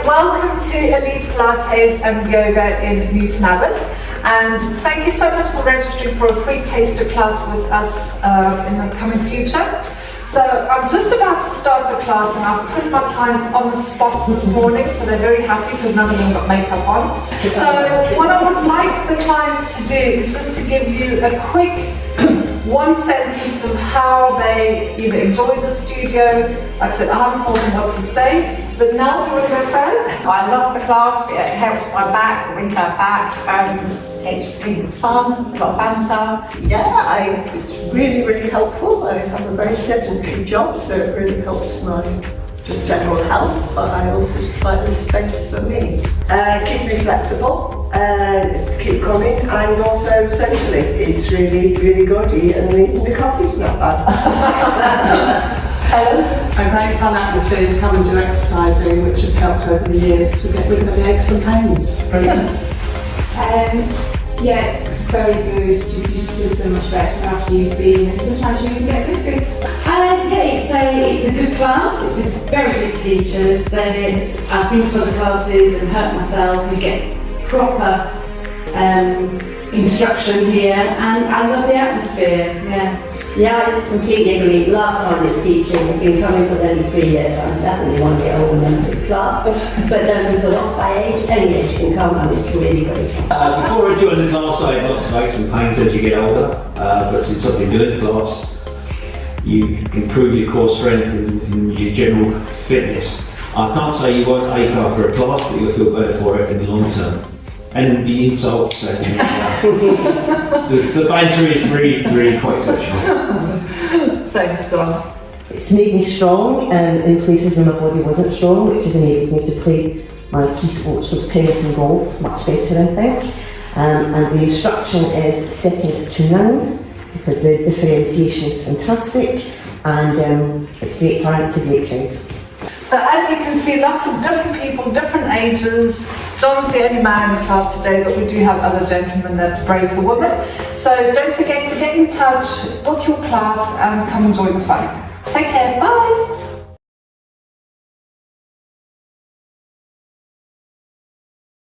welcome to Elite Pilates and Yoga in Newton Abbot, and thank you so much for registering for a free taster class with us in the coming future. So I'm just about to start a class and I've put my clients on the spot this morning, so they're very happy because none of them got makeup on. So what I would like the clients to do is just to give you a quick one sentence of how they either enjoy the studio. Like I said, I haven't told them what to say, but now do you want to go first? I love the class, it helps my back, brings my back. It's really fun, a lot of banter. Yeah, it's really helpful. I have a very sedentary job, so it really helps my just general health, but I also just like the space for me. Keeps me flexible, to keep coming, and also socially, it's really good, and the coffee's not bad. A great fun atmosphere to come and do exercising, which has helped over the years to get rid of the aches and pains. Brilliant. Yeah, very good. Just feel so much better after you've been, and sometimes you even get biscuits. It's a good class. It's a very good teachers. I've been to other classes and hurt myself. You get proper instruction here, and I love the atmosphere. Yeah, I completely agree. Love Tanya's teaching. I've been coming for nearly 3 years. I definitely want to get older than 6 class, but don't be put off by age. Any age can come, and it's really great. Before I joined the class, I had lots of aches and pains as you get older, but since I've been doing the class, you improve your core strength and your general fitness. I can't say you won't ache after a class, but you'll feel better for it in the long term. And the insults and the banter is really quite exceptional. Thanks, John. It's made me strong in places where my body wasn't strong, which has enabled me to play my key sports of tennis and golf much better, I think. And the instruction is second to none, because the differentiation is fantastic, and it's great fun. It's a great crowd. So as you can see, lots of different people, different ages. John's the only man in the class today, but we do have other gentlemen that brave the women. So don't forget to get in touch, book your class, and come and join the fun. Take care, bye.